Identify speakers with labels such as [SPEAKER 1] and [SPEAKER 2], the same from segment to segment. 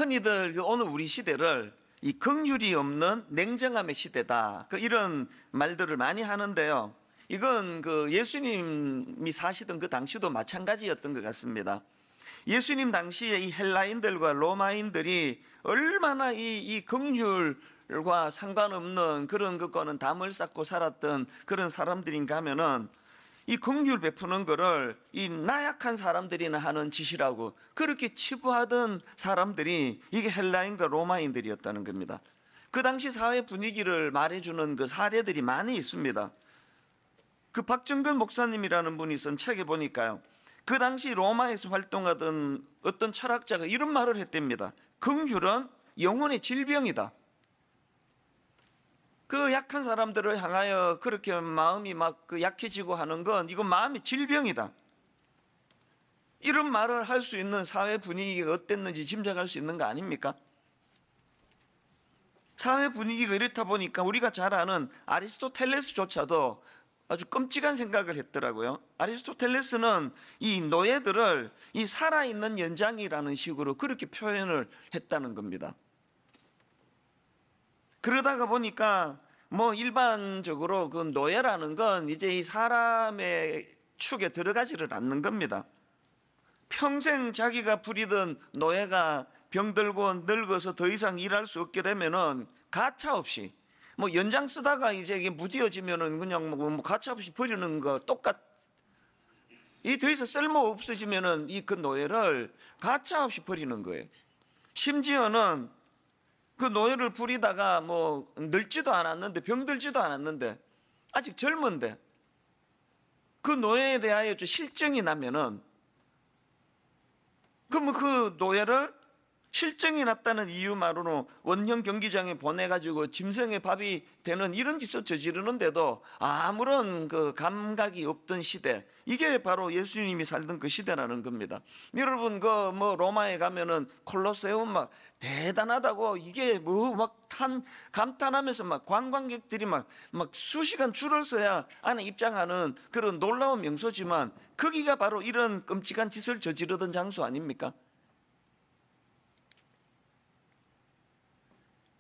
[SPEAKER 1] 흔히들 오늘 우리 시대를 이 긍휼이 없는 냉정함의 시대다, 이런 말들을 많이 하는데요. 이건 예수님이 사시던 그 당시도 마찬가지였던 것 같습니다. 예수님 당시에 이 헬라인들과 로마인들이 얼마나 이 긍휼과 상관없는 그런 것과는 담을 쌓고 살았던 그런 사람들인가 하면은, 이 긍휼 베푸는 거를 이 나약한 사람들이나 하는 짓이라고 그렇게 치부하던 사람들이 이게 헬라인과 로마인들이었다는 겁니다. 그 당시 사회 분위기를 말해주는 그 사례들이 많이 있습니다. 그 박정근 목사님이라는 분이 쓴 책에 보니까요, 그 당시 로마에서 활동하던 어떤 철학자가 이런 말을 했답니다. 긍휼은 영혼의 질병이다. 그 약한 사람들을 향하여 그렇게 마음이 막 약해지고 하는 건 이건 마음의 질병이다. 이런 말을 할 수 있는 사회 분위기가 어땠는지 짐작할 수 있는 거 아닙니까? 사회 분위기가 이렇다 보니까 우리가 잘 아는 아리스토텔레스조차도 아주 끔찍한 생각을 했더라고요. 아리스토텔레스는 이 노예들을 이 살아있는 연장이라는 식으로 그렇게 표현을 했다는 겁니다. 그러다가 보니까 일반적으로 그 노예라는 건 이제 이 사람의 축에 들어가지를 않는 겁니다. 평생 자기가 부리던 노예가 병들고 늙어서 더 이상 일할 수 없게 되면은 가차없이 연장 쓰다가 이제 이게 무뎌지면은 그냥 가차없이 버리는 거 이 더 이상 쓸모 없어지면은 그 노예를 가차없이 버리는 거예요. 심지어는 그 노예를 부리다가 늙지도 않았는데, 병들지도 않았는데, 아직 젊은데 그 노예에 대하여 좀 실증이 나면은, 그럼 그 노예를 실증이 났다는 이유만으로 원형 경기장에 보내가지고 짐승의 밥이 되는 이런 짓을 저지르는데도 아무런 그 감각이 없던 시대, 이게 바로 예수님이 살던 그 시대라는 겁니다. 여러분 로마에 가면은 콜로세움 막 대단하다고 이게 감탄하면서 관광객들이 막 수시간 줄을 서야 안에 입장하는 그런 놀라운 명소지만, 거기가 바로 이런 끔찍한 짓을 저지르던 장소 아닙니까?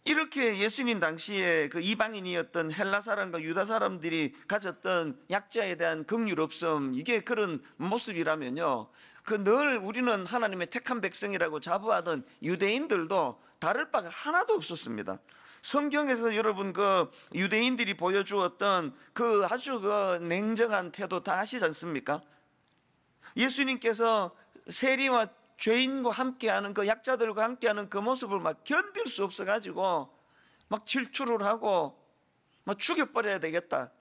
[SPEAKER 1] 이렇게 예수님 당시에 그 이방인이었던 헬라 사람과 유다 사람들이 가졌던 약자에 대한 긍휼 없음, 이게 그런 모습이라면요, 늘 우리는 하나님의 택한 백성이라고 자부하던 유대인들도 다를 바가 하나도 없었습니다. 성경에서 여러분 유대인들이 보여주었던 아주 냉정한 태도 다 아시지 않습니까? 예수님께서 세리와 죄인과 함께하는 약자들과 함께하는 그 모습을 견딜 수 없어가지고 질투를 하고 죽여버려야 되겠다,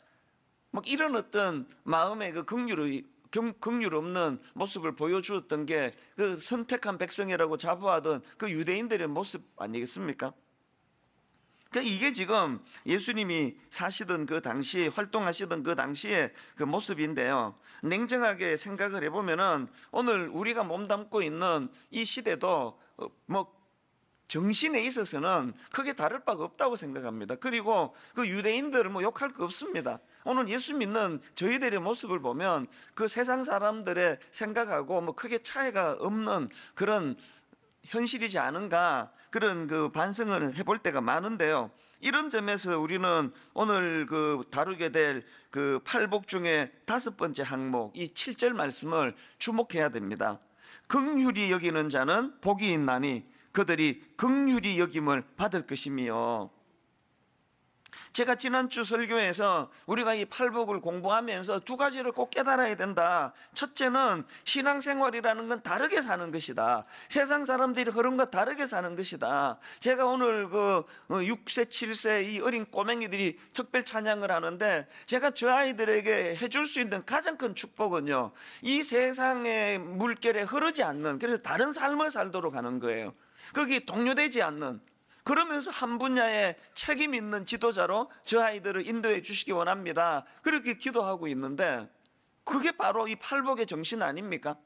[SPEAKER 1] 이런 어떤 마음의 긍휼 없는 모습을 보여주었던 게 선택한 백성이라고 자부하던 유대인들의 모습 아니겠습니까? 이게 지금 예수님이 사시던 그 당시, 활동하시던 그 당시의 그 모습인데요. 냉정하게 생각을 해보면은 오늘 우리가 몸담고 있는 이 시대도 정신에 있어서는 크게 다를 바가 없다고 생각합니다. 그리고 유대인들을 욕할 거 없습니다. 오늘 예수 믿는 저희들의 모습을 보면 세상 사람들의 생각하고 크게 차이가 없는 그런 현실이지 않은가, 그런 반성을 해볼 때가 많은데요. 이런 점에서 우리는 오늘 다루게 될 팔복 중에 5번째 항목, 이 7절 말씀을 주목해야 됩니다. 긍휼히 여기는 자는 복이 있나니 그들이 긍휼히 여김을 받을 것이며. 제가 지난주 설교에서 우리가 이 팔복을 공부하면서 2가지를 꼭 깨달아야 된다. 첫째는 신앙생활이라는 건 다르게 사는 것이다. 세상 사람들이 흐름과 다르게 사는 것이다. 제가 오늘 6세, 7세 이 어린 꼬맹이들이 특별 찬양을 하는데, 제가 저 아이들에게 해줄 수 있는 가장 큰 축복은요, 이 세상의 물결에 흐르지 않는, 그래서 다른 삶을 살도록 하는 거예요. 거기 동요되지 않는, 그러면서 한 분야에 책임 있는 지도자로 저 아이들을 인도해 주시기 원합니다. 그렇게 기도하고 있는데, 그게 바로 이 팔복의 정신 아닙니까?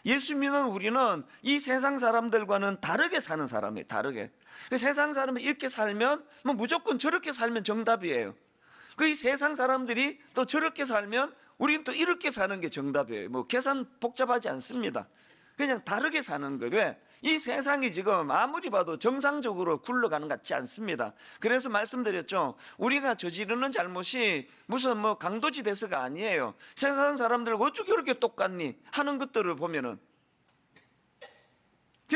[SPEAKER 1] 예수 믿는 우리는 이 세상 사람들과는 다르게 사는 사람이에요. 다르게. 세상 사람이 이렇게 살면 무조건 저렇게 살면 정답이에요. 이 세상 사람들이 또 저렇게 살면 우리는 또 이렇게 사는 게 정답이에요. 계산 복잡하지 않습니다. 그냥 다르게 사는 거예요. 왜? 이 세상이 지금 아무리 봐도 정상적으로 굴러가는 것 같지 않습니다. 그래서 말씀드렸죠. 우리가 저지르는 잘못이 무슨 뭐 강도지대서가 아니에요. 세상 사람들과 어떻게 이렇게 똑같니 하는 것들을 보면은,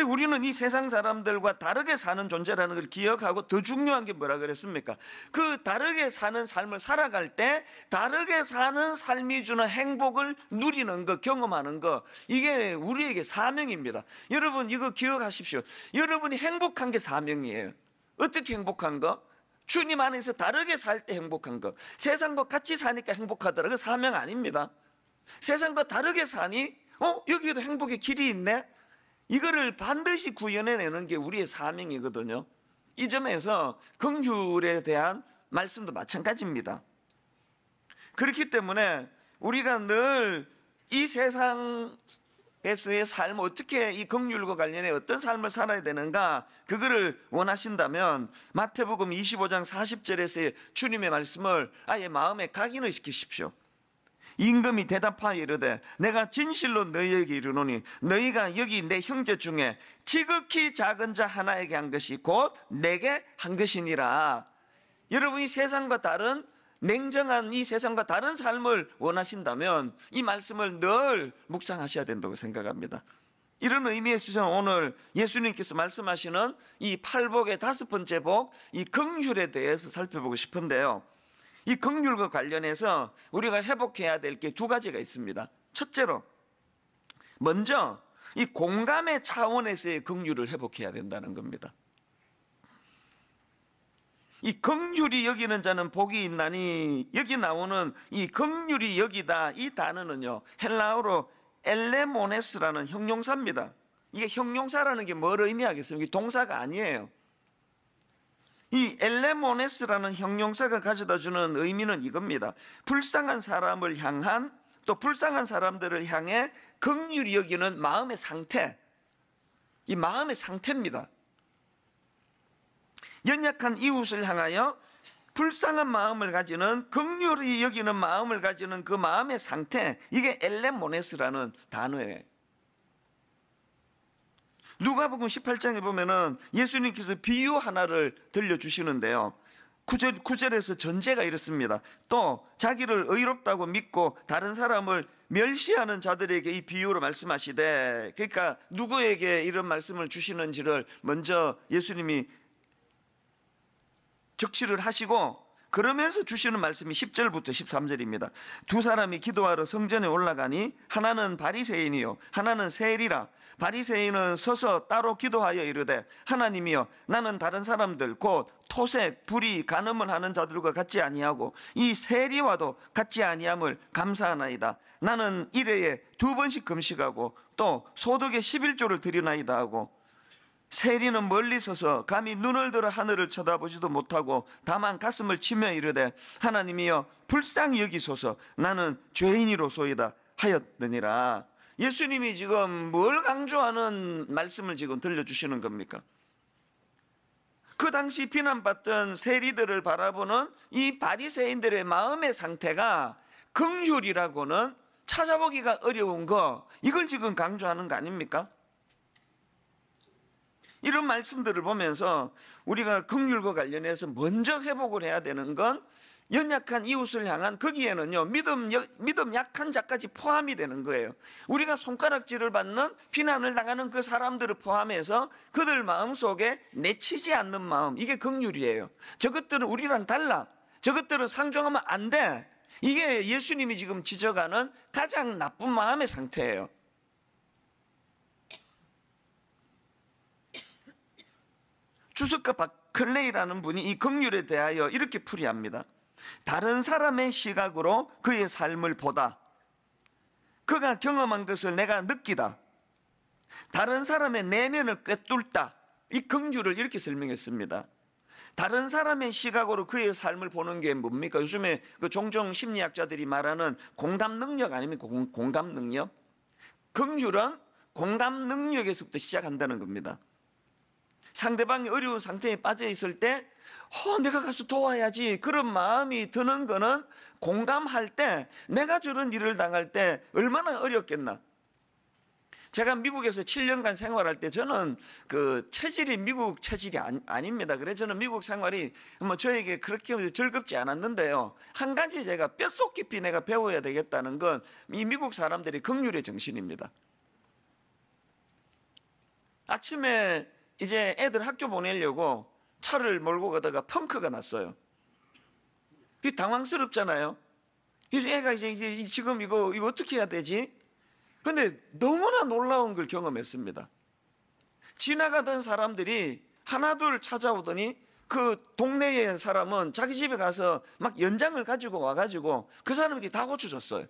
[SPEAKER 1] 우리는 이 세상 사람들과 다르게 사는 존재라는 걸 기억하고, 더 중요한 게 뭐라 그랬습니까? 그 다르게 사는 삶을 살아갈 때 다르게 사는 삶이 주는 행복을 누리는 것, 경험하는 것, 이게 우리에게 사명입니다. 여러분 이거 기억하십시오. 여러분이 행복한 게 사명이에요. 어떻게 행복한 거? 주님 안에서 다르게 살 때 행복한 거. 세상과 같이 사니까 행복하더라. 그 사명 아닙니다. 세상과 다르게 사니? 여기에도 행복의 길이 있네? 이거를 반드시 구현해내는 게 우리의 사명이거든요. 이 점에서 긍휼에 대한 말씀도 마찬가지입니다. 그렇기 때문에 우리가 늘 이 세상에서의 삶, 어떻게 이 긍휼과 관련해 어떤 삶을 살아야 되는가, 그거를 원하신다면 마태복음 25장 40절에서의 주님의 말씀을 아예 마음에 각인을 시키십시오. 임금이 대답하여 이르되 내가 진실로 너희에게 이르노니 너희가 여기 내 형제 중에 지극히 작은 자 하나에게 한 것이 곧 내게 한 것이니라. 여러분이 세상과 다른, 냉정한 이 세상과 다른 삶을 원하신다면 이 말씀을 늘 묵상하셔야 된다고 생각합니다. 이런 의미에서 저는 오늘 예수님께서 말씀하시는 이 팔복의 5번째 복, 이 긍휼에 대해서 살펴보고 싶은데요, 이 긍휼과 관련해서 우리가 회복해야 될 게 2가지가 있습니다. 첫째로, 먼저 이 공감의 차원에서의 긍휼을 회복해야 된다는 겁니다. 이 긍휼이 여기는 자는 복이 있나니, 여기 나오는 이 긍휼이 여기다, 이 단어는요 헬라어로 엘레모네스라는 형용사입니다. 이게 형용사라는 게 뭘 의미하겠어요? 이게 동사가 아니에요. 이 엘레모네스라는 형용사가 가져다주는 의미는 이겁니다. 불쌍한 사람을 향한, 또 불쌍한 사람들을 향해 긍휼히 여기는 마음의 상태, 이 마음의 상태입니다. 연약한 이웃을 향하여 불쌍한 마음을 가지는, 긍휼히 여기는 마음을 가지는 그 마음의 상태, 이게 엘레모네스라는 단어예요. 누가복음 18장에 보면은 예수님께서 비유 하나를 들려주시는데요, 9절에서 전제가 이렇습니다. 또 자기를 의롭다고 믿고 다른 사람을 멸시하는 자들에게 이 비유로 말씀하시되, 그러니까 누구에게 이런 말씀을 주시는지를 먼저 예수님이 적시를 하시고, 그러면서 주시는 말씀이 10절부터 13절입니다. 2 사람이 기도하러 성전에 올라가니 하나는 바리새인이요 하나는 세리라. 바리새인은 서서 따로 기도하여 이르되 하나님이여, 나는 다른 사람들 곧 토색, 불의, 간음을 하는 자들과 같지 아니하고 이 세리와도 같지 아니함을 감사하나이다. 나는 일회에 2번씩 금식하고 또 소득의 11조를 드리나이다 하고, 세리는 멀리 서서 감히 눈을 들어 하늘을 쳐다보지도 못하고 다만 가슴을 치며 이르되 하나님이여 불쌍히 여기소서, 나는 죄인이로소이다 하였느니라. 예수님이 지금 뭘 강조하는 말씀을 지금 들려주시는 겁니까? 그 당시 비난받던 세리들을 바라보는 이 바리새인들의 마음의 상태가 긍휼이라고는 찾아보기가 어려운 거, 이걸 지금 강조하는 거 아닙니까? 이런 말씀들을 보면서 우리가 긍휼과 관련해서 먼저 회복을 해야 되는 건 연약한 이웃을 향한, 거기에는요 믿음 약한 자까지 포함이 되는 거예요. 우리가 손가락질을 받는, 비난을 당하는 그 사람들을 포함해서 그들 마음속에 내치지 않는 마음, 이게 긍휼이에요. 저것들은 우리랑 달라, 저것들은 상종하면 안 돼, 이게 예수님이 지금 지적하는 가장 나쁜 마음의 상태예요. 주석가 바클레이라는 분이 이 긍휼에 대하여 이렇게 풀이합니다. 다른 사람의 시각으로 그의 삶을 보다, 그가 경험한 것을 내가 느끼다, 다른 사람의 내면을 꿰뚫다, 이 긍휼을 이렇게 설명했습니다. 다른 사람의 시각으로 그의 삶을 보는 게 뭡니까? 요즘에 그 종종 심리학자들이 말하는 공감 능력 아닙니까? 공감 능력. 긍휼은 공감 능력에서부터 시작한다는 겁니다. 상대방이 어려운 상태에 빠져 있을 때 내가 가서 도와야지, 그런 마음이 드는 거는 공감할 때, 내가 저런 일을 당할 때 얼마나 어렵겠나. 제가 미국에서 7년간 생활할 때 저는 그 체질이 미국 체질이 아닙니다. 그래서 저는 미국 생활이 뭐 저에게 그렇게 즐겁지 않았는데요. 한 가지 제가 뼛속 깊이 내가 배워야 되겠다는 건 이 미국 사람들이 긍휼의 정신입니다. 아침에 이제 애들 학교 보내려고 차를 몰고 가다가 펑크가 났어요. 이게 당황스럽잖아요. 그래서 애가 이제 지금 이거 어떻게 해야 되지? 근데 너무나 놀라운 걸 경험했습니다. 지나가던 사람들이 하나둘 찾아오더니 그 동네의 사람은 자기 집에 가서 막 연장을 가지고 와가지고 그 사람들이 다 고쳐줬어요.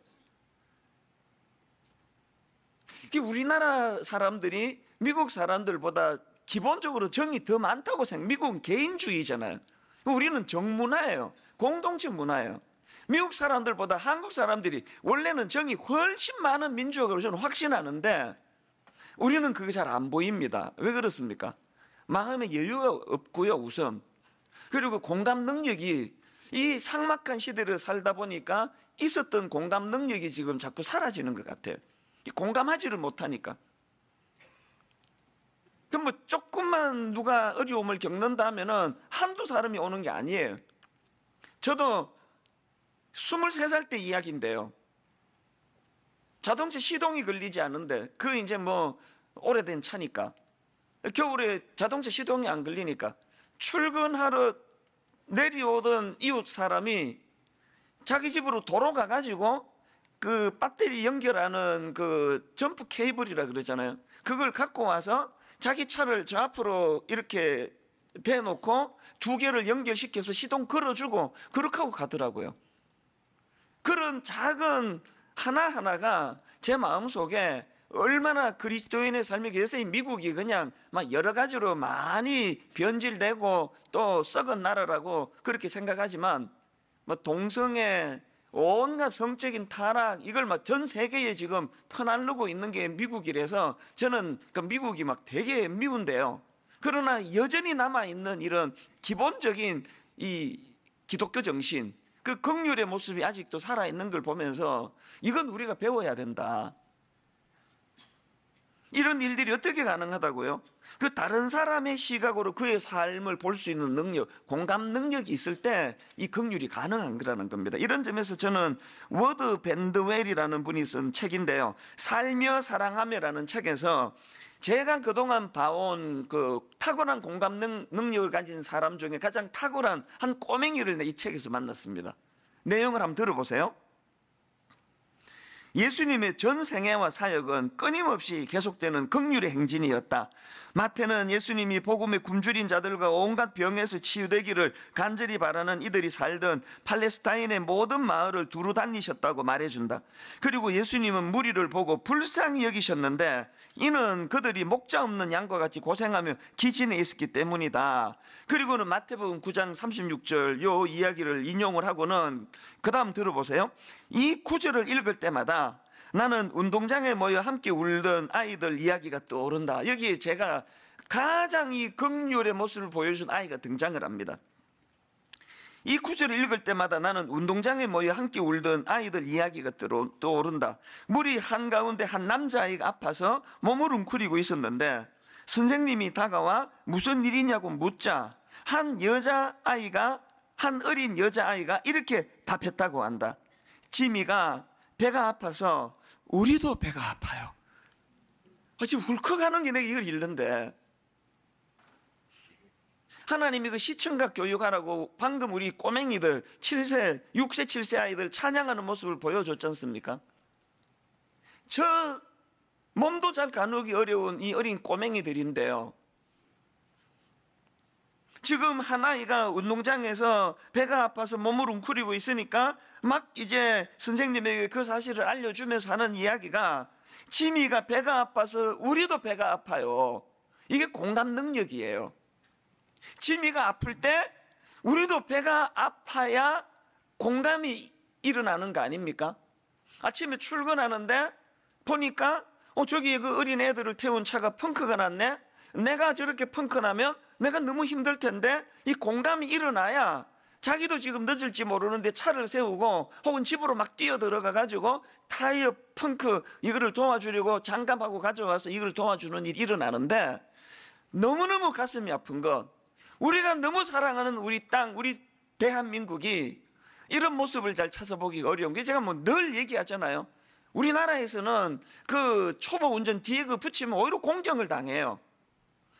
[SPEAKER 1] 우리나라 사람들이 미국 사람들보다 기본적으로 정이 더 많다고 미국은 개인주의잖아요. 우리는 정문화예요. 공동체 문화예요. 미국 사람들보다 한국 사람들이 원래는 정이 훨씬 많은 민족으로 저는 확신하는데 우리는 그게 잘 안 보입니다. 왜 그렇습니까? 마음에 여유가 없고요, 우선. 그리고 공감 능력이 이 삭막한 시대를 살다 보니까 있었던 공감 능력이 지금 자꾸 사라지는 것 같아요. 공감하지를 못하니까. 그럼 뭐 조금만 누가 어려움을 겪는다 하면은 한두 사람이 오는 게 아니에요. 저도 23살 때 이야기인데요. 자동차 시동이 걸리지 않는데 그 이제 뭐 오래된 차니까 겨울에 자동차 시동이 안 걸리니까 출근하러 내려오던 이웃 사람이 자기 집으로 도로 가가지고 그 배터리 연결하는 그 점프 케이블이라 그러잖아요. 그걸 갖고 와서 자기 차를 저 앞으로 이렇게 대놓고 두 개를 연결시켜서 시동 걸어주고 그렇게 하고 가더라고요. 그런 작은 하나하나가 제 마음속에 얼마나 그리스도인의 삶이 그래서 이 미국이 그냥 막 여러 가지로 많이 변질되고 또 썩은 나라라고 그렇게 생각하지만 뭐 동성애 온갖 성적인 타락 이걸 막 전 세계에 지금 퍼날르고 있는 게 미국이라서 저는 그 미국이 막 되게 미운데요. 그러나 여전히 남아있는 이런 기본적인 이 기독교 정신 그 긍휼의 모습이 아직도 살아있는 걸 보면서 이건 우리가 배워야 된다. 이런 일들이 어떻게 가능하다고요? 그 다른 사람의 시각으로 그의 삶을 볼 수 있는 능력, 공감 능력이 있을 때 이 긍휼이 가능한 거라는 겁니다. 이런 점에서 저는 워드 밴드웰이라는 분이 쓴 책인데요. 살며 사랑하며라는 책에서 제가 그동안 봐온 그 탁월한 공감 능력을 가진 사람 중에 가장 탁월한 한 꼬맹이를 이 책에서 만났습니다. 내용을 한번 들어보세요. 예수님의 전 생애와 사역은 끊임없이 계속되는 긍휼의 행진이었다. 마태는 예수님이 복음에 굶주린 자들과 온갖 병에서 치유되기를 간절히 바라는 이들이 살던 팔레스타인의 모든 마을을 두루 다니셨다고 말해준다. 그리고 예수님은 무리를 보고 불쌍히 여기셨는데 이는 그들이 목자 없는 양과 같이 고생하며 기진에 있었기 때문이다. 그리고는 마태복음 9장 36절 요 이야기를 인용을 하고는 그 다음 들어보세요. 이 구절을 읽을 때마다 나는 운동장에 모여 함께 울던 아이들 이야기가 떠오른다. 여기에 제가 가장 이 긍휼의 모습을 보여준 아이가 등장을 합니다. 이 구절을 읽을 때마다 나는 운동장에 모여 함께 울던 아이들 이야기가 떠오른다. 무리 한가운데 한 남자아이가 아파서 몸을 웅크리고 있었는데 선생님이 다가와 무슨 일이냐고 묻자 한 어린 여자아이가 이렇게 답했다고 한다. 지미가 배가 아파서 우리도 배가 아파요. 지금 울컥하는 게 내가 이걸 읽는데 하나님이 그 시청각 교육하라고 방금 우리 꼬맹이들 6세 7세 아이들 찬양하는 모습을 보여줬지 않습니까? 저 몸도 잘 가누기 어려운 이 어린 꼬맹이들인데요. 지금 한 아이가 운동장에서 배가 아파서 몸을 웅크리고 있으니까 막 이제 선생님에게 그 사실을 알려주면서 하는 이야기가 지미가 배가 아파서 우리도 배가 아파요. 이게 공감 능력이에요. 지미가 아플 때 우리도 배가 아파야 공감이 일어나는 거 아닙니까? 아침에 출근하는데 보니까 저기 그 어린 애들을 태운 차가 펑크가 났네. 내가 저렇게 펑크 나면 내가 너무 힘들 텐데 이 공감이 일어나야 자기도 지금 늦을지 모르는데 차를 세우고 혹은 집으로 막 뛰어 들어가 가지고 타이어 펑크 이거를 도와주려고 장갑하고 가져와서 이걸 도와주는 일이 일어나는데, 너무너무 가슴이 아픈 것, 우리가 너무 사랑하는 우리 땅, 우리 대한민국이 이런 모습을 잘 찾아보기가 어려운 게, 제가 뭐 늘 얘기하잖아요. 우리나라에서는 그 초보 운전 뒤에 그 붙이면 오히려 공경을 당해요.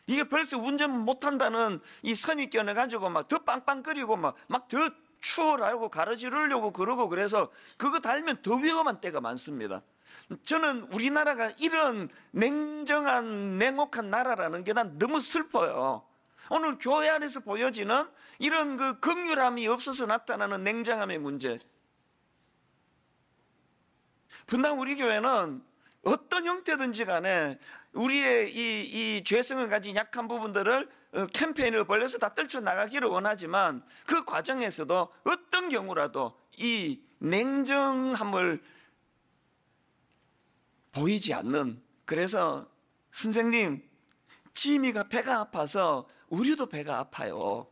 [SPEAKER 1] 이게 벌써 운전 못한다는 이 선입견을 가지고 막 더 빵빵거리고 막 더 추월하고 가로지르려고 그러고, 그래서 그거 달면 더 위험한 때가 많습니다. 저는 우리나라가 이런 냉정한 냉혹한 나라라는 게 난 너무 슬퍼요. 오늘 교회 안에서 보여지는 이런 그 긍휼함이 없어서 나타나는 냉정함의 문제, 분당 우리 교회는 어떤 형태든지 간에 우리의 이 죄성을 가진 약한 부분들을 캠페인으로 벌려서 다 떨쳐나가기를 원하지만, 그 과정에서도 어떤 경우라도 이 냉정함을 보이지 않는, 그래서 선생님, 지미가 배가 아파서 우리도 배가 아파요.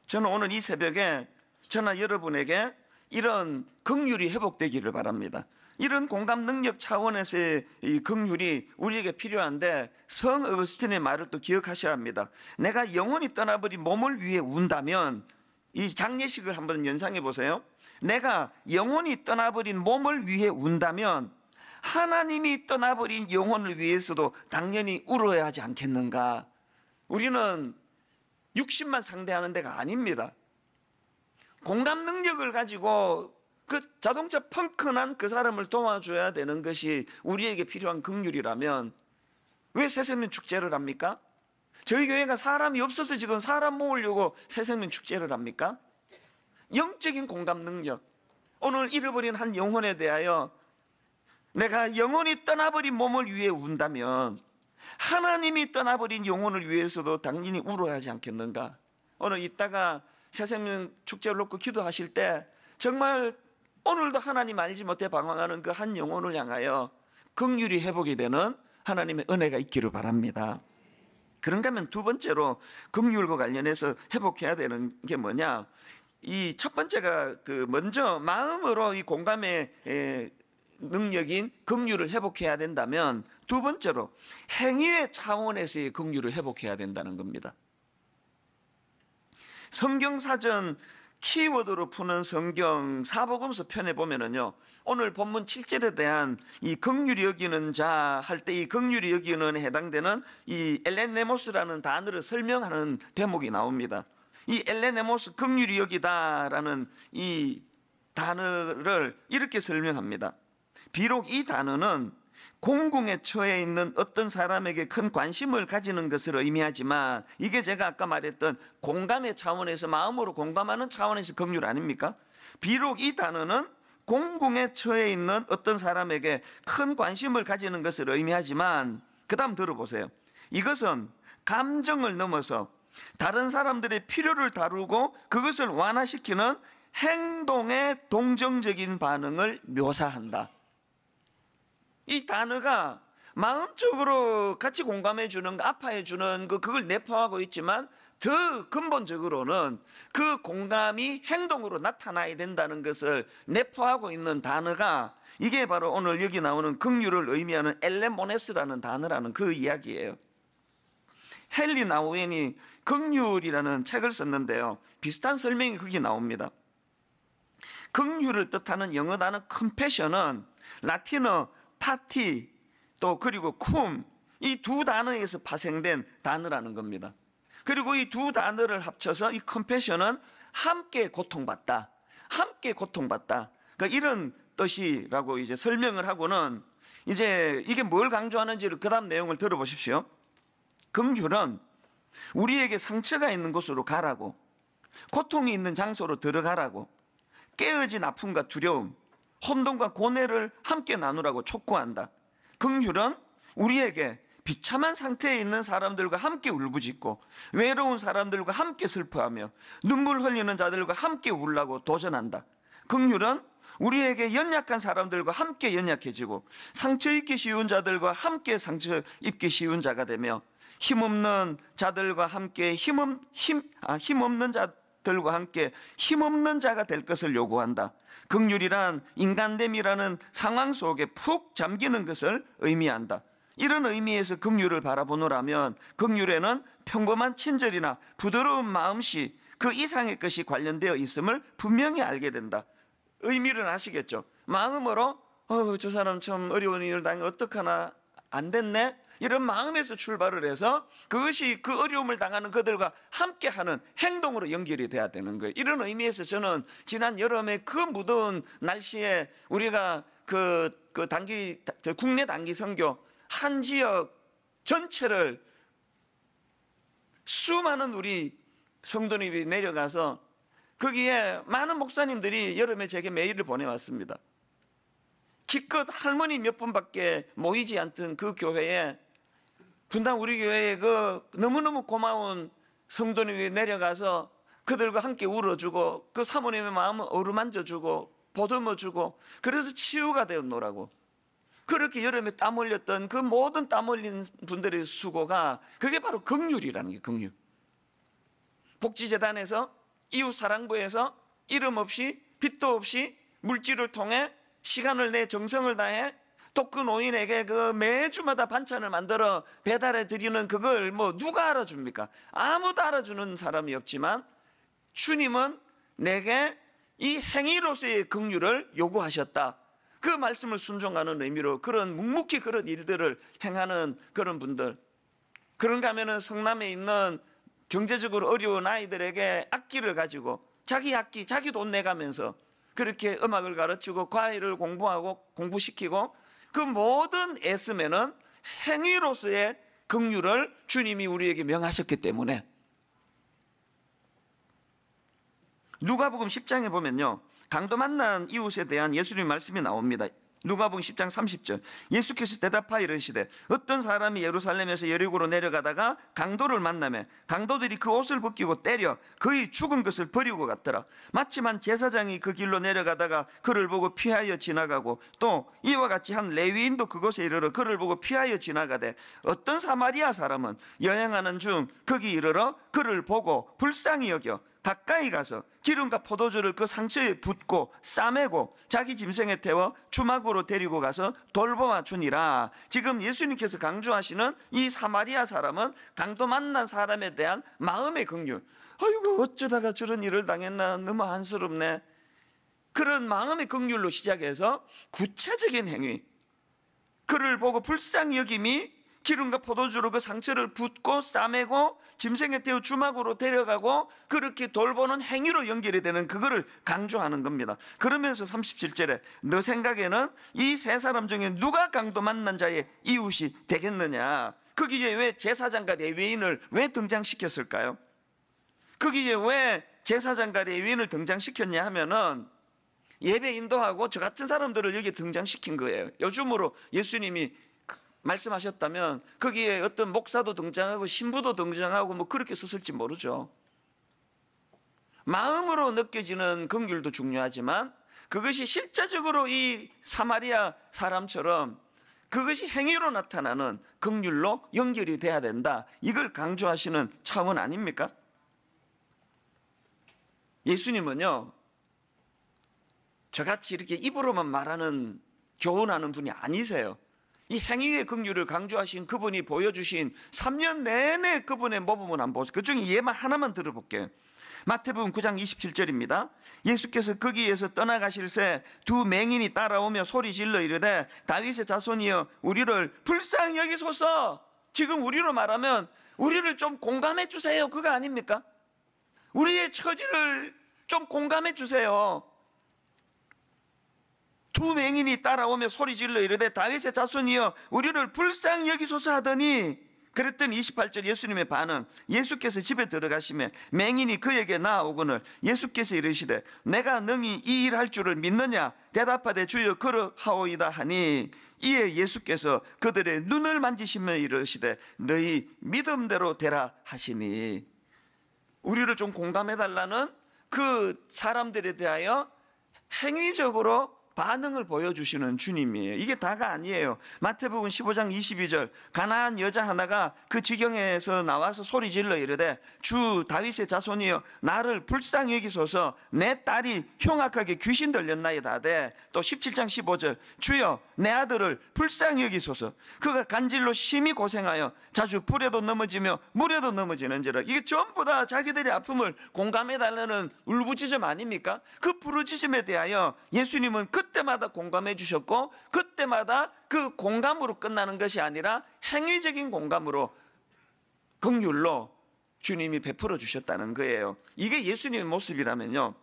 [SPEAKER 1] 저는 오늘 이 새벽에 저나 여러분에게 이런 긍휼이 회복되기를 바랍니다. 이런 공감 능력 차원에서의 이 긍휼이 우리에게 필요한데, 성 어거스틴의 말을 또 기억하셔야 합니다. 내가 영원히 떠나버린 몸을 위해 운다면, 이 장례식을 한번 연상해 보세요. 내가 영원히 떠나버린 몸을 위해 운다면 하나님이 떠나버린 영혼을 위해서도 당연히 울어야 하지 않겠는가? 우리는 60만 상대하는 데가 아닙니다. 공감 능력을 가지고 그 자동차 펑크난 그 사람을 도와줘야 되는 것이 우리에게 필요한 긍휼이라면 왜 새생명 축제를 합니까? 저희 교회가 사람이 없어서 지금 사람 모으려고 새생명 축제를 합니까? 영적인 공감 능력, 오늘 잃어버린 한 영혼에 대하여 내가 영원히 떠나버린 몸을 위해 운다면 하나님이 떠나버린 영혼을 위해서도 당연히 울어야 하지 않겠는가? 오늘 이따가 새생명 축제를 놓고 기도하실 때 정말 오늘도 하나님 알지 못해 방황하는 그 한 영혼을 향하여 긍휼이 회복이 되는 하나님의 은혜가 있기를 바랍니다. 그런가 하면 두 번째로 긍휼과 관련해서 회복해야 되는 게 뭐냐? 이 첫 번째가 그 먼저 마음으로 이 공감의 능력인 긍휼을 회복해야 된다면, 두 번째로 행위의 차원에서의 긍휼을 회복해야 된다는 겁니다. 성경사전 키워드로 푸는 성경 사복음서 편에 보면은요, 오늘 본문 7절에 대한 이 긍휼히 여기는 자 할 때 이 긍휼히 여기는 해당되는 이 엘레네모스라는 단어를 설명하는 대목이 나옵니다. 이 엘레네모스, 긍휼히 여기다라는 이 단어를 이렇게 설명합니다. 비록 이 단어는 공공에 처해 있는 어떤 사람에게 큰 관심을 가지는 것을 의미하지만, 이게 제가 아까 말했던 공감의 차원에서, 마음으로 공감하는 차원에서 긍휼 아닙니까? 비록 이 단어는 공공에 처해 있는 어떤 사람에게 큰 관심을 가지는 것을 의미하지만, 그 다음 들어보세요. 이것은 감정을 넘어서 다른 사람들의 필요를 다루고 그것을 완화시키는 행동의 동정적인 반응을 묘사한다. 이 단어가 마음적으로 같이 공감해 주는 거, 아파해 주는 거, 그걸 내포하고 있지만 더 근본적으로는 그 공감이 행동으로 나타나야 된다는 것을 내포하고 있는 단어가, 이게 바로 오늘 여기 나오는 긍휼을 의미하는 엘레모네스라는 단어라는 그 이야기예요. 헨리 나우엔이 긍휼이라는 책을 썼는데요, 비슷한 설명이 거기 나옵니다. 긍휼을 뜻하는 영어 단어 컴패션은 라틴어 파티 또 그리고 쿰, 이 두 단어에서 파생된 단어라는 겁니다. 그리고 이 두 단어를 합쳐서 이 컴패션은 함께 고통받다, 함께 고통받다, 그러니까 이런 뜻이라고 이제 설명을 하고는, 이제 이게 뭘 강조하는지를 그 다음 내용을 들어보십시오. 긍휼은 우리에게 상처가 있는 곳으로 가라고, 고통이 있는 장소로 들어가라고, 깨어진 아픔과 두려움, 혼돈과 고뇌를 함께 나누라고 촉구한다. 긍휼은 우리에게 비참한 상태에 있는 사람들과 함께 울부짖고 외로운 사람들과 함께 슬퍼하며 눈물 흘리는 자들과 함께 울라고 도전한다. 긍휼은 우리에게 연약한 사람들과 함께 연약해지고 상처 입기 쉬운 자들과 함께 상처 입기 쉬운 자가 되며 힘없는 자들과 함께 힘없는 자들과 함께 힘없는 자가 될 것을 요구한다. 긍휼이란 인간됨이라는 상황 속에 푹 잠기는 것을 의미한다. 이런 의미에서 긍휼을 바라보노라면 긍휼에는 평범한 친절이나 부드러운 마음씨 그 이상의 것이 관련되어 있음을 분명히 알게 된다. 의미를 아시겠죠? 마음으로 저 사람 참 어려운 일을 당해 어떡하나 안 됐네? 이런 마음에서 출발을 해서 그것이 그 어려움을 당하는 그들과 함께하는 행동으로 연결이 돼야 되는 거예요. 이런 의미에서 저는 지난 여름에 그 무더운 날씨에 우리가 국내 단기 선교 한 지역 전체를 수많은 우리 성도님이 내려가서 거기에 많은 목사님들이 여름에 제게 메일을 보내왔습니다. 기껏 할머니 몇 분밖에 모이지 않던 그 교회에 분당 우리 교회에 그 너무너무 고마운 성도님이 내려가서 그들과 함께 울어주고 그 사모님의 마음을 어루만져주고 보듬어주고 그래서 치유가 되었노라고. 그렇게 여름에 땀 흘렸던 그 모든 땀 흘린 분들의 수고가 그게 바로 긍휼이라는 게 긍휼. 복지재단에서 이웃사랑부에서 이름 없이 빚도 없이 물질을 통해 시간을 내 정성을 다해 또 그 노인에게 그 매주마다 반찬을 만들어 배달해 드리는 그걸 뭐 누가 알아줍니까? 아무도 알아주는 사람이 없지만 주님은 내게 이 행위로서의 긍휼을 요구하셨다. 그 말씀을 순종하는 의미로 그런 묵묵히 그런 일들을 행하는 그런 분들. 그런가 하면은 성남에 있는 경제적으로 어려운 아이들에게 악기를 가지고 자기 악기, 자기 돈 내가면서 그렇게 음악을 가르치고 과외를 공부시키고 그 모든 애씀에는 행위로서의 긍휼을 주님이 우리에게 명하셨기 때문에 누가복음 10장에 보면요, 강도 만난 이웃에 대한 예수님의 말씀이 나옵니다. 누가복음 10장 30절 예수께서 대답하여 이르시되 어떤 사람이 예루살렘에서 여리고로 내려가다가 강도를 만나매 강도들이 그 옷을 벗기고 때려 그의 죽은 것을 버리고 갔더라. 마침 한 제사장이 그 길로 내려가다가 그를 보고 피하여 지나가고 또 이와 같이 한 레위인도 그곳에 이르러 그를 보고 피하여 지나가되 어떤 사마리아 사람은 여행하는 중 거기 이르러 그를 보고 불쌍히 여겨 가까이 가서 기름과 포도주를 그 상처에 붓고 싸매고 자기 짐승에 태워 주막으로 데리고 가서 돌보아 주니라. 지금 예수님께서 강조하시는 이 사마리아 사람은 강도 만난 사람에 대한 마음의 긍휼. 아이고 어쩌다가 저런 일을 당했나 너무 안쓰럽네. 그런 마음의 긍휼로 시작해서 구체적인 행위, 그를 보고 불쌍히 여김이 기름과 포도주로 그 상처를 붓고 싸매고 짐승에 태워 주막으로 데려가고 그렇게 돌보는 행위로 연결이 되는 그거를 강조하는 겁니다. 그러면서 37절에 너 생각에는 이 세 사람 중에 누가 강도 만난 자의 이웃이 되겠느냐. 거기에 왜 제사장과 레위인을 왜 등장시켰을까요? 거기에 왜 제사장과 레위인을 등장시켰냐 하면은 예배 인도하고 저 같은 사람들을 여기 등장시킨 거예요. 요즘으로 예수님이 말씀하셨다면 거기에 어떤 목사도 등장하고 신부도 등장하고 뭐 그렇게 썼을지 모르죠. 마음으로 느껴지는 긍휼도 중요하지만 그것이 실제적으로 이 사마리아 사람처럼 그것이 행위로 나타나는 긍휼로 연결이 돼야 된다. 이걸 강조하시는 차원 아닙니까? 예수님은요, 저같이 이렇게 입으로만 말하는 교훈하는 분이 아니세요. 이 행위의 긍휼을 강조하신 그분이 보여주신 3년 내내 그분의 모범을 한번 보세요. 그중에 예만 하나만 들어볼게요. 마태복음 9장 27절입니다. 예수께서 거기에서 떠나가실새 두 맹인이 따라오며 소리질러 이르되 다윗의 자손이여 우리를 불쌍히 여기소서. 지금 우리로 말하면 우리를 좀 공감해 주세요, 그거 아닙니까? 우리의 처지를 좀 공감해 주세요. 두 맹인이 따라오며 소리질러 이르되 다윗의 자손이여 우리를 불쌍히 여기소서 하더니 그랬더니 28절 예수님의 반응. 예수께서 집에 들어가시며 맹인이 그에게 나아오거늘 예수께서 이르시되 내가 능히 이 일 할 줄을 믿느냐 대답하되 주여 그러하오이다 하니 이에 예수께서 그들의 눈을 만지시며 이르시되 너희 믿음대로 되라 하시니. 우리를 좀 공감해 달라는 그 사람들에 대하여 행위적으로 반응을 보여주시는 주님이에요. 이게 다가 아니에요. 마태복음 15장 22절, 가나안 여자 하나가 그 지경에서 나와서 소리질러 이르되 주 다윗의 자손이여 나를 불쌍히 여기소서, 내 딸이 흉악하게 귀신 들렸나이다 하되, 또 17장 15절, 주여 내 아들을 불쌍히 여기소서, 그가 간질로 심히 고생하여 자주 불에도 넘어지며 물에도 넘어지는지라. 이게 전부 다 자기들의 아픔을 공감해달라는 울부짖음 아닙니까? 그 부르짖음에 대하여 예수님은 그때마다 공감해 주셨고, 그때마다 그 공감으로 끝나는 것이 아니라 행위적인 공감으로, 긍휼로 주님이 베풀어 주셨다는 거예요. 이게 예수님의 모습이라면요,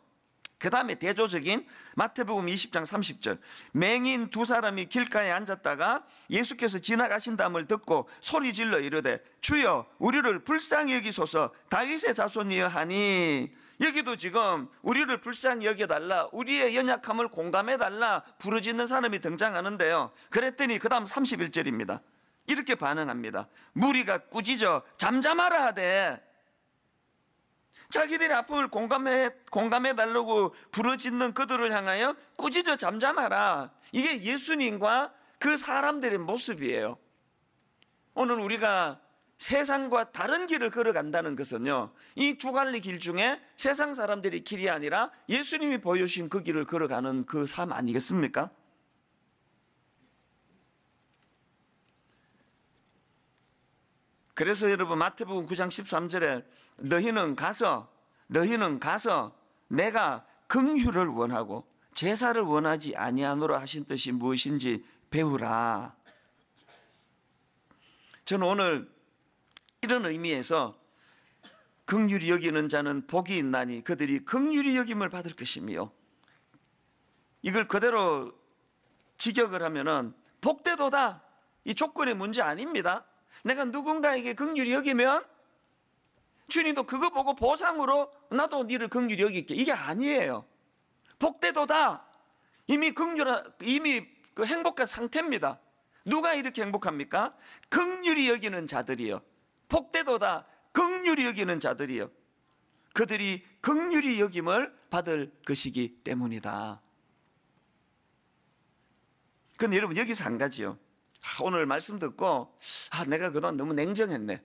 [SPEAKER 1] 그 다음에 대조적인 마태복음 20장 30절, 맹인 두 사람이 길가에 앉았다가 예수께서 지나가신다음을 듣고 소리질러 이르되 주여 우리를 불쌍히 여기소서, 다윗의 자손이여 하니. 여기도 지금 우리를 불쌍히 여겨달라, 우리의 연약함을 공감해달라 부르짖는 사람이 등장하는데요, 그랬더니 그 다음 31절입니다. 이렇게 반응합니다. 무리가 꾸짖어 잠잠하라 하되, 자기들의 아픔을 공감해달라고 부르짖는 그들을 향하여 꾸짖어 잠잠하라. 이게 예수님과 그 사람들의 모습이에요. 오늘 우리가 세상과 다른 길을 걸어간다는 것은요, 이 두 갈래 길 중에 세상 사람들의 길이 아니라 예수님이 보여주신 그 길을 걸어가는 그 삶 아니겠습니까? 그래서 여러분 마태복음 9장 13절에 너희는 가서 내가 긍휼을 원하고 제사를 원하지 아니하노라 하신 뜻이 무엇인지 배우라. 저는 오늘 이런 의미에서 긍휼히 여기는 자는 복이 있나니 그들이 긍휼히 여김을 받을 것이며, 이걸 그대로 직역을 하면은 복되도다, 이 조건의 문제 아닙니다. 내가 누군가에게 긍휼히 여기면 주님도 그거 보고 보상으로 나도 너를 긍휼히 여길게, 이게 아니에요. 복되도다, 이미 그 행복한 상태입니다. 누가 이렇게 행복합니까? 긍휼히 여기는 자들이요. 복되도다, 긍휼히 여기는 자들이요. 그들이 긍휼히 여김을 받을 것이기 때문이다. 근데 여러분 여기서 한 가지요. 오늘 말씀 듣고 내가 그동안 너무 냉정했네,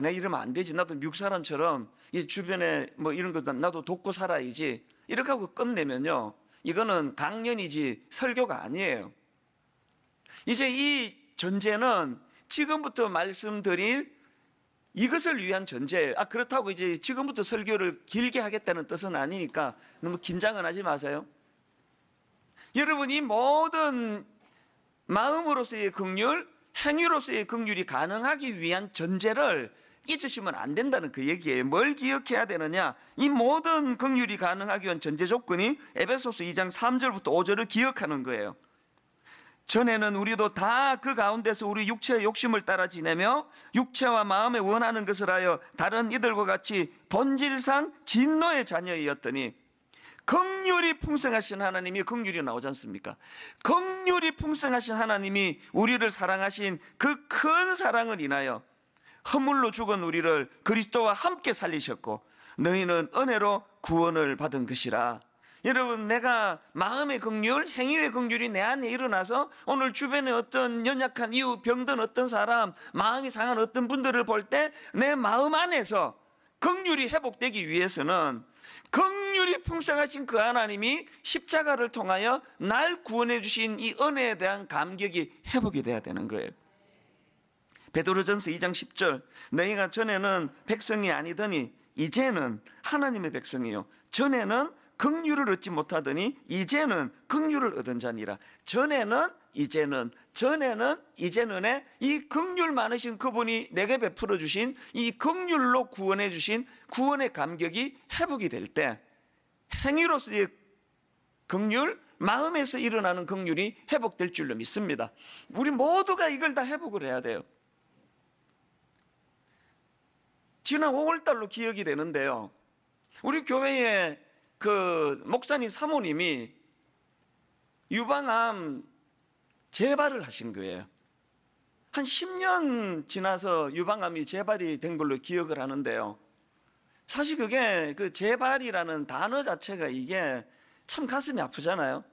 [SPEAKER 1] 내가 이러면 안 되지, 나도 미국 사람처럼 이 주변에 뭐 이런 거 나도 돕고 살아야지, 이렇게 하고 끝내면요, 이거는 강연이지 설교가 아니에요. 이제 이 전제는 지금부터 말씀드릴 이것을 위한 전제예요. 그렇다고 이제 지금부터 설교를 길게 하겠다는 뜻은 아니니까 너무 긴장은 하지 마세요. 여러분, 이 모든 마음으로서의 긍휼, 행위로서의 긍휼이 가능하기 위한 전제를 잊으시면 안 된다는 그 얘기예요. 뭘 기억해야 되느냐? 이 모든 긍휼이 가능하기 위한 전제 조건이 에베소서 2장 3절부터 5절을 기억하는 거예요. 전에는 우리도 다 그 가운데서 우리 육체의 욕심을 따라 지내며 육체와 마음에 원하는 것을 하여 다른 이들과 같이 본질상 진노의 자녀이었더니, 긍휼이 풍성하신 하나님이, 긍휼이 나오지 않습니까? 긍휼이 풍성하신 하나님이 우리를 사랑하신 그 큰 사랑을 인하여 허물로 죽은 우리를 그리스도와 함께 살리셨고 너희는 은혜로 구원을 받은 것이라. 여러분, 내가 마음의 긍휼, 행위의 긍휼이 내 안에 일어나서 오늘 주변에 어떤 연약한 이웃, 병든 어떤 사람, 마음이 상한 어떤 분들을 볼 때 내 마음 안에서 긍휼이 회복되기 위해서는 긍휼이 풍성하신 그 하나님이 십자가를 통하여 날 구원해 주신 이 은혜에 대한 감격이 회복이 돼야 되는 거예요. 베드로전서 2장 10절, 너희가 전에는 백성이 아니더니 이제는 하나님의 백성이요, 전에는 긍휼을 얻지 못하더니 이제는 긍휼을 얻은 자니라. 전에는 이제는에 이 긍휼 많으신 그분이 내게 베풀어 주신 이 긍휼로 구원해 주신 구원의 감격이 회복이 될 때, 행위로서의 긍휼, 마음에서 일어나는 긍휼이 회복될 줄로 믿습니다. 우리 모두가 이걸 다 회복을 해야 돼요. 지난 5월달로 기억이 되는데요, 우리 교회에 그 목사님 사모님이 유방암 재발을 하신 거예요. 한 10년 지나서 유방암이 재발이 된 걸로 기억을 하는데요, 사실 그게 그 재발이라는 단어 자체가 이게 참 가슴이 아프잖아요.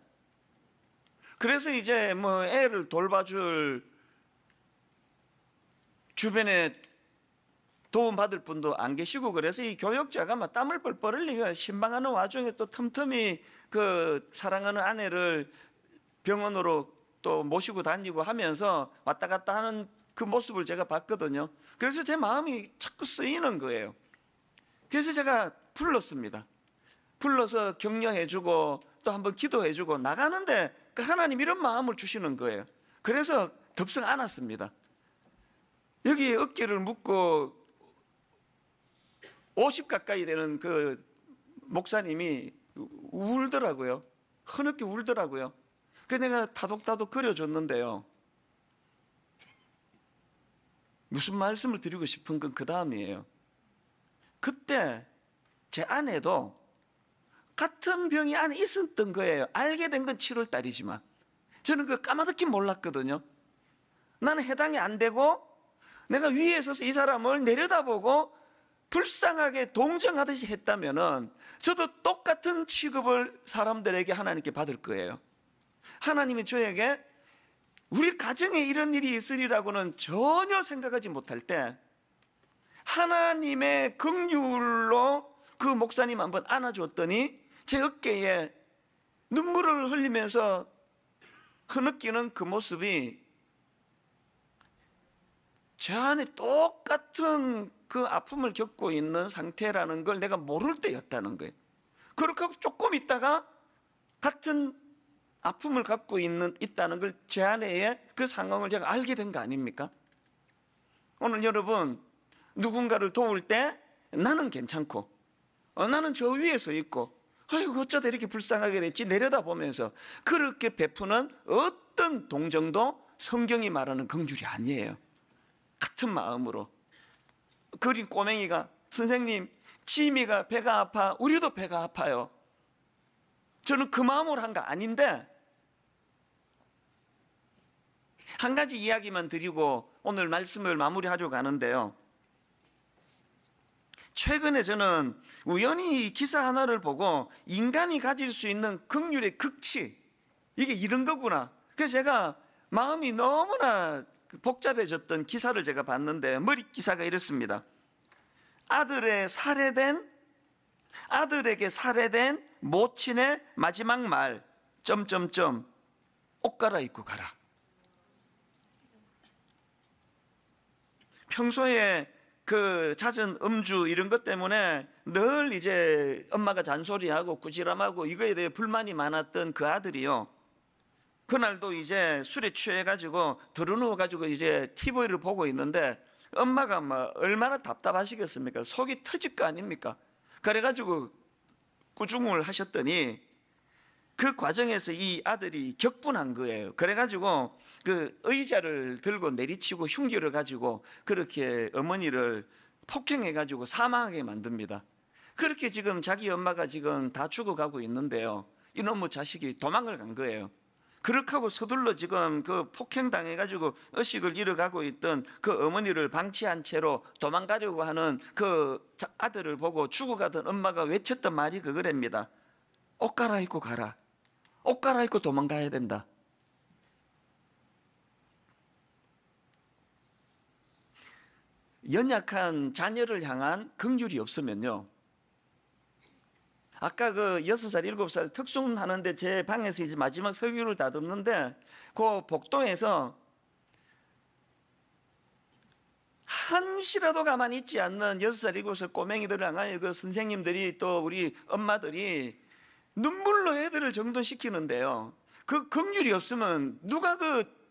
[SPEAKER 1] 그래서 이제 뭐 애를 돌봐줄 주변에 도움받을 분도 안 계시고, 그래서 이 교역자가 막 땀을 뻘뻘 흘리고 신방하는 와중에 또 틈틈이 그 사랑하는 아내를 병원으로 또 모시고 다니고 하면서 왔다 갔다 하는 그 모습을 제가 봤거든요. 그래서 제 마음이 자꾸 쓰이는 거예요. 그래서 제가 불렀습니다. 불러서 격려해주고 또 한번 기도해주고 나가는데 그 하나님 이런 마음을 주시는 거예요. 그래서 덥석 안았습니다. 여기 어깨를 묶고 50 가까이 되는 그 목사님이 울더라고요. 흐느끼 울더라고요. 그래서 내가 타독타독 그려줬는데요. 무슨 말씀을 드리고 싶은 건 그 다음이에요. 그때 제 아내도 같은 병이 안에 있었던 거예요. 알게 된 건 7월 달이지만 저는 그 까마득히 몰랐거든요. 나는 해당이 안 되고 내가 위에 서서 이 사람을 내려다보고 불쌍하게 동정하듯이 했다면은 저도 똑같은 취급을 사람들에게 하나님께 받을 거예요. 하나님이 저에게 우리 가정에 이런 일이 있으리라고는 전혀 생각하지 못할 때 하나님의 긍휼로 그 목사님 한번 안아줬더니 제 어깨에 눈물을 흘리면서 흐느끼는 그 모습이 제 안에 똑같은 그 아픔을 겪고 있는 상태라는 걸 내가 모를 때였다는 거예요. 그렇게 하고 조금 있다가 같은 아픔을 갖고 있다는 걸 제 안에 그 상황을 제가 알게 된 거 아닙니까? 오늘 여러분 누군가를 도울 때 나는 괜찮고 나는 저 위에 서 있고 아이고 어쩌다 이렇게 불쌍하게 됐지 내려다보면서 그렇게 베푸는 어떤 동정도 성경이 말하는 긍휼이 아니에요. 같은 마음으로 그린 꼬맹이가 선생님 지미가 배가 아파 우리도 배가 아파요. 저는 그 마음으로 한 거 아닌데 한 가지 이야기만 드리고 오늘 말씀을 마무리하려고 하는데요. 최근에 저는 우연히 이 기사 하나를 보고 인간이 가질 수 있는 긍휼의 극치 이게 이런 거구나. 그래서 제가 마음이 너무나 복잡해졌던 기사를 제가 봤는데 머리 기사가 이렇습니다. 아들에게 살해된 모친의 마지막 말 옷 갈아입고 가라. 평소에 그 잦은 음주 이런 것 때문에 늘 이제 엄마가 잔소리하고 꾸지람하고 이거에 대해 불만이 많았던 그 아들이요. 그날도 이제 술에 취해가지고 들어누워가지고 이제 TV를 보고 있는데 엄마가 뭐 얼마나 답답하시겠습니까? 속이 터질 거 아닙니까? 그래가지고 꾸중을 하셨더니 그 과정에서 이 아들이 격분한 거예요. 그래가지고 그 의자를 들고 내리치고 흉기를 가지고 그렇게 어머니를 폭행해가지고 사망하게 만듭니다. 그렇게 지금 자기 엄마가 지금 다 죽어가고 있는데요. 이놈의 자식이 도망을 간 거예요. 그렇게 하고 서둘러 지금 그 폭행당해가지고 의식을 잃어가고 있던 그 어머니를 방치한 채로 도망가려고 하는 그 아들을 보고 죽어가던 엄마가 외쳤던 말이 그거랍니다. 옷 갈아입고 가라. 옷 갈아입고 도망가야 된다. 연약한 자녀를 향한 긍휼이 없으면요. 아까 그 6살, 7살 특순 하는데 제 방에서 이제 마지막 설교를 다듬는데 그 복도에서 한시라도 가만히 있지 않는 6살, 7살 꼬맹이들을 향하여 그 선생님들이 또 우리 엄마들이 눈물로 애들을 정돈시키는데요. 그 긍휼이 없으면 누가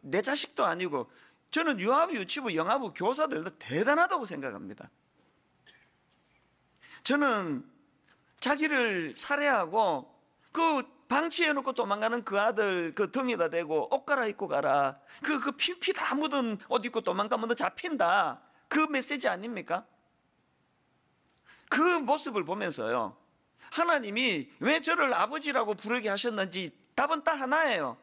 [SPEAKER 1] 내 자식도 아니고 저는 유아부, 유치부, 영아부 교사들도 대단하다고 생각합니다. 저는 자기를 살해하고 그 방치해놓고 도망가는 그 아들 그 등에다 대고 옷 갈아입고 가라. 그 피 다 묻은 옷 입고 도망가면 너 잡힌다. 그 메시지 아닙니까? 그 모습을 보면서요. 하나님이 왜 저를 아버지라고 부르게 하셨는지 답은 딱 하나예요.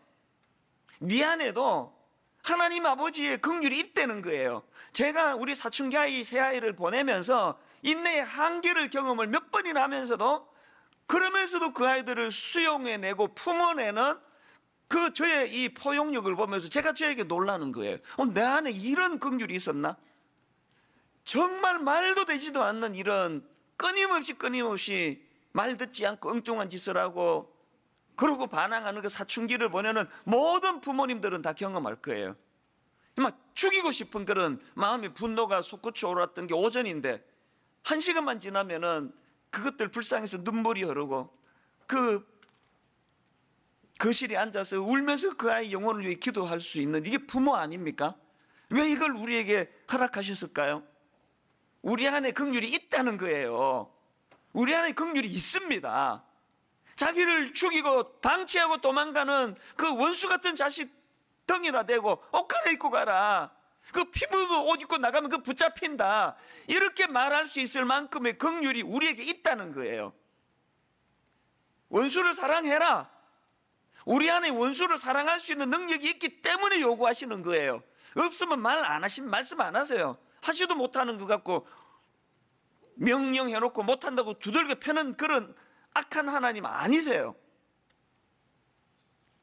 [SPEAKER 1] 미안해도 하나님 아버지의 긍휼이 있다는 거예요. 제가 우리 사춘기 아이, 새아이를 보내면서 인내의 한계를 경험을 몇 번이나 하면서도 그러면서도 그 아이들을 수용해내고 품어내는 그 저의 이 포용력을 보면서 제가 저에게 놀라는 거예요. 내 안에 이런 긍휼이 있었나? 정말 말도 되지도 않는 이런 끊임없이 말 듣지 않고 엉뚱한 짓을 하고 그러고 반항하는 그 사춘기를 보내는 모든 부모님들은 다 경험할 거예요. 막 죽이고 싶은 그런 마음의 분노가 솟구쳐 올랐던 게 오전인데 1시간만 지나면은 그것들 불쌍해서 눈물이 흐르고 그 거실에 앉아서 울면서 그 아이 영혼을 위해 기도할 수 있는 이게 부모 아닙니까? 왜 이걸 우리에게 허락하셨을까요? 우리 안에 긍휼이 있다는 거예요. 우리 안에 긍휼이 있습니다. 자기를 죽이고 방치하고 도망가는 그 원수 같은 자식 덩이나 대고 옷 갈아입고 가라. 그 피 묻은 옷 입고 나가면 그 붙잡힌다. 이렇게 말할 수 있을 만큼의 긍휼이 우리에게 있다는 거예요. 원수를 사랑해라. 우리 안에 원수를 사랑할 수 있는 능력이 있기 때문에 요구하시는 거예요. 없으면 말씀 안 하세요. 하지도 못하는 것 같고 명령해놓고 못한다고 두들겨 패는 그런 악한 하나님 아니세요.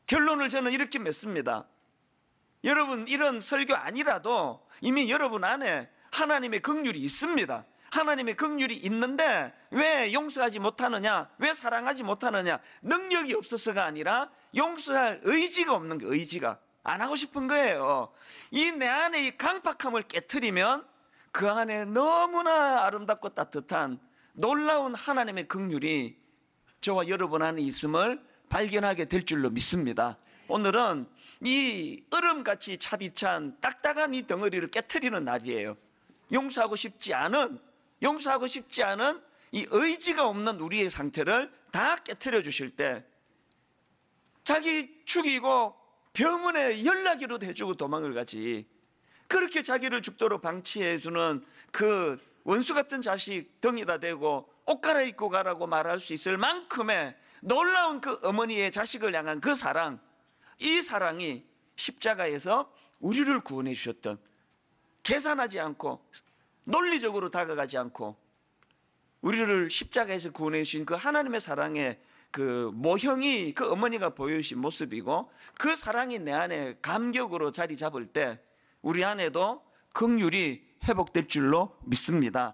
[SPEAKER 1] 결론을 저는 이렇게 맺습니다. 여러분 이런 설교 아니라도 이미 여러분 안에 하나님의 긍휼이 있습니다. 하나님의 긍휼이 있는데 왜 용서하지 못하느냐? 왜 사랑하지 못하느냐? 능력이 없어서가 아니라 용서할 의지가 없는 거예요. 의지가 안 하고 싶은 거예요. 이 내 안에 이 강팍함을 깨트리면 그 안에 너무나 아름답고 따뜻한 놀라운 하나님의 긍휼이 저와 여러분 안에 있음을 발견하게 될 줄로 믿습니다. 오늘은 이 얼음같이 차디찬 딱딱한 이 덩어리를 깨트리는 날이에요. 용서하고 싶지 않은 이 의지가 없는 우리의 상태를 다 깨트려 주실 때 자기 죽이고 병원에 연락이라도 해주고 도망을 가지 그렇게 자기를 죽도록 방치해 주는 그 원수 같은 자식 덩이다 대고 옷 갈아입고 가라고 말할 수 있을 만큼의 놀라운 그 어머니의 자식을 향한 그 사랑, 이 사랑이 십자가에서 우리를 구원해 주셨던 계산하지 않고 논리적으로 다가가지 않고 우리를 십자가에서 구원해 주신 그 하나님의 사랑의 그 모형이 그 어머니가 보여주신 모습이고 그 사랑이 내 안에 감격으로 자리 잡을 때 우리 안에도 긍휼이 회복될 줄로 믿습니다.